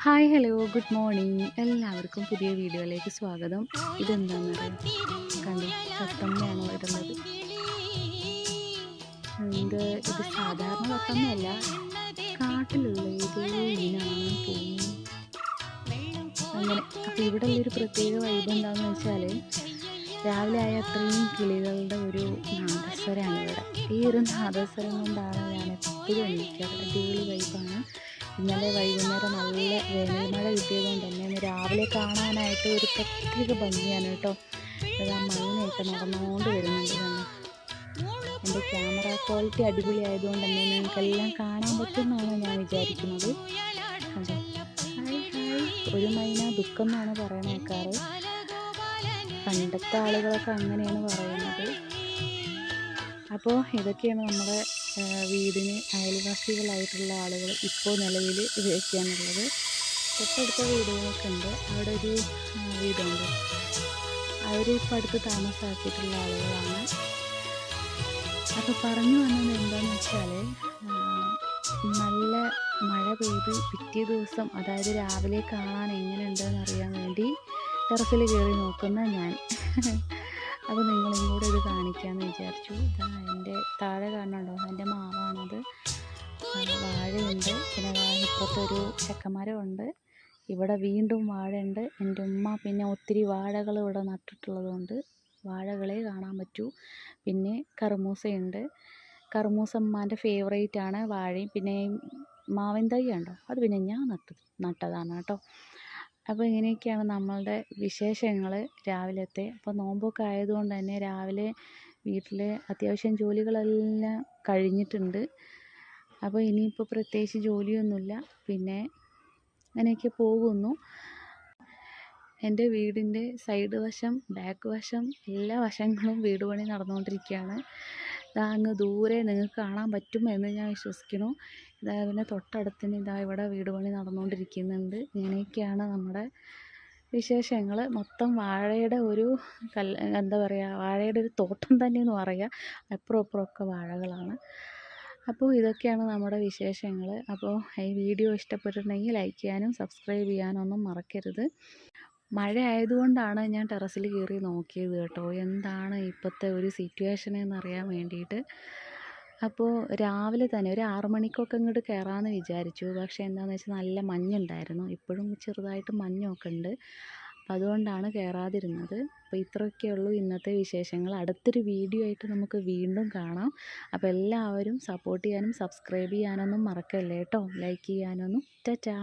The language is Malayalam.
ഹായ് ഹലോ ഗുഡ് മോർണിംഗ് എല്ലാവർക്കും പുതിയ വീഡിയോയിലേക്ക് സ്വാഗതം. ഇതെന്താണെന്നറിയാം, കണ്ടു തത്തമ്മയാണ് വരുന്നത്. ഇത് സാധാരണ തത്തമ്മയല്ല, കാട്ടിലുള്ള ഏതോ ഇനാണെന്ന് തോന്നുന്നു. അങ്ങനെ അപ്പോൾ ഇവിടെ ഉള്ളൊരു പ്രത്യേക വൈബ് എന്താണെന്ന് വെച്ചാൽ, രാവിലെ ആയ അത്രയും കിളികളുടെ ഒരു നാദസ്വരമാണ് ഇവിടെ. ഈ ഒരു നാദസ്വരം കൊണ്ടാണ് ഞാൻ എപ്പോഴും എണീക്കാറ്. അടിപൊളി വൈബാണ്. ഇന്നലെ വൈകുന്നേരം നല്ല വേനൽ മഴ കിട്ടിയതുകൊണ്ട് തന്നെ ഇന്ന് രാവിലെ കാണാനായിട്ട് ഒരു പ്രത്യേക ഭംഗിയാണ് കേട്ടോ. അത് ആ മൈനയൊക്കെ നടന്നുകൊണ്ട് വരുന്നുണ്ട് തന്നെ. എൻ്റെ ക്യാമറ ക്വാളിറ്റി അടിപൊളി ആയതുകൊണ്ട് തന്നെ നിങ്ങൾക്കെല്ലാം കാണാൻ പറ്റുമെന്നാണ് ഞാൻ വിചാരിക്കുന്നത്. കണ്ടോ, ഹായ് ഹായ്. ഒരു മൈന ദുഃഖം എന്നാണ് പറയണേക്കാറ്. പണ്ടത്തെ ആളുകളൊക്കെ അങ്ങനെയാണ് പറയുന്നത്. അപ്പോൾ ഇതൊക്കെയാണ് നമ്മുടെ വീടിന് അയൽവാസികളായിട്ടുള്ള ആളുകൾ ഇപ്പോൾ നിലവിൽ ഉപയോഗിക്കാനുള്ളത്. തൊട്ടടുത്ത വീടുകളൊക്കെ ഉണ്ട്. അവിടെ ഒരു വീടുണ്ട്, അവരിപ്പോൾ അടുത്ത് താമസമാക്കിയിട്ടുള്ള ആളുകളാണ്. അപ്പോൾ പറഞ്ഞു വന്നത് എന്താണെന്ന് വെച്ചാൽ, നല്ല മഴ പെയ്ത് പിറ്റേ ദിവസം, അതായത് രാവിലെ കാണാൻ എങ്ങനെയുണ്ടെന്ന് അറിയാൻ വേണ്ടി ടെറസിൽ കയറി നോക്കുന്ന ഞാൻ. അപ്പോൾ നിങ്ങളും കൂടെ ഇത് കാണിക്കാമെന്ന് വിചാരിച്ചു. ഇതാ എൻ്റെ താഴെ കാണുന്നുണ്ടോ, എൻ്റെ മാവാണത്. വാഴയുണ്ട്, പിന്നെ ഇപ്പുറത്തൊരു ചക്കമരമുണ്ട്. ഇവിടെ വീണ്ടും വാഴയുണ്ട്. എൻ്റെ ഉമ്മ പിന്നെ ഒത്തിരി വാഴകൾ ഇവിടെ നട്ടിട്ടുള്ളതുകൊണ്ട് വാഴകളെ കാണാൻ പറ്റൂ. പിന്നെ കറുമൂസയുണ്ട്. കറുമൂസ ഉമ്മാൻ്റെ ഫേവറേറ്റ് ആണ്. വാഴയും പിന്നെ മാവിൻ തൈ ഉണ്ടോ, അത് പിന്നെ ഞാൻ നട്ടതാണ് കേട്ടോ. അപ്പോൾ ഇങ്ങനെയൊക്കെയാണ് നമ്മളുടെ വിശേഷങ്ങൾ രാവിലത്തെ. അപ്പോൾ നോമ്പൊക്കെ ആയതുകൊണ്ട് തന്നെ രാവിലെ വീട്ടിൽ അത്യാവശ്യം ജോലികളെല്ലാം കഴിഞ്ഞിട്ടുണ്ട്. അപ്പോൾ ഇനിയിപ്പോൾ പ്രത്യേകിച്ച് ജോലിയൊന്നുമില്ല. പിന്നെ അങ്ങനെയൊക്കെ പോകുന്നു. എൻ്റെ വീടിൻ്റെ സൈഡ് വശം, ബാക്ക് വശം, എല്ലാ വശങ്ങളും വീട് പണി നടന്നുകൊണ്ടിരിക്കുകയാണ്. ഇതാ അങ്ങ് ദൂരെ നിങ്ങൾക്ക് കാണാൻ പറ്റുമെന്ന് ഞാൻ വിശ്വസിക്കുന്നു. ഇതാ പിന്നെ തൊട്ടടുത്തിന് ഇതാ ഇവിടെ വീട് പണി നടന്നുകൊണ്ടിരിക്കുന്നുണ്ട്. ഇങ്ങനെയൊക്കെയാണ് നമ്മുടെ വിശേഷങ്ങൾ. മൊത്തം വാഴയുടെ ഒരു എന്താ പറയുക, വാഴയുടെ ഒരു തോട്ടം തന്നെയെന്ന് പറയുക. അപ്പുറം അപ്പുറമൊക്കെ വാഴകളാണ്. അപ്പോൾ ഇതൊക്കെയാണ് നമ്മുടെ വിശേഷങ്ങൾ. അപ്പോൾ ഈ വീഡിയോ ഇഷ്ടപ്പെട്ടിട്ടുണ്ടെങ്കിൽ ലൈക്ക് ചെയ്യാനും സബ്സ്ക്രൈബ് ചെയ്യാനൊന്നും മറക്കരുത്. മഴ ആയതുകൊണ്ടാണ് ഞാൻ ടെറസിൽ കയറി നോക്കിയത് കേട്ടോ, എന്താണ് ഇപ്പോഴത്തെ ഒരു സിറ്റുവേഷൻ എന്നറിയാൻ വേണ്ടിയിട്ട്. അപ്പോൾ രാവിലെ തന്നെ ഒരു 6 മണിക്കൊക്കെ ഇങ്ങോട്ട് കയറാമെന്ന് വിചാരിച്ചു. പക്ഷേ എന്താണെന്ന് വെച്ചാൽ നല്ല മഞ്ഞുണ്ടായിരുന്നു. ഇപ്പോഴും ചെറുതായിട്ട് മഞ്ഞൊക്കെ ഉണ്ട്. അപ്പോൾ അതുകൊണ്ടാണ് കയറാതിരുന്നത്. അപ്പോൾ ഇത്രയൊക്കെയുള്ളൂ ഇന്നത്തെ വിശേഷങ്ങൾ. അടുത്തൊരു വീഡിയോ ആയിട്ട് നമുക്ക് വീണ്ടും കാണാം. അപ്പോൾ എല്ലാവരും സപ്പോർട്ട് ചെയ്യാനും സബ്സ്ക്രൈബ് ചെയ്യാനൊന്നും മറക്കല്ലേ കേട്ടോ, ലൈക്ക് ചെയ്യാനൊന്നും. ടാറ്റാ.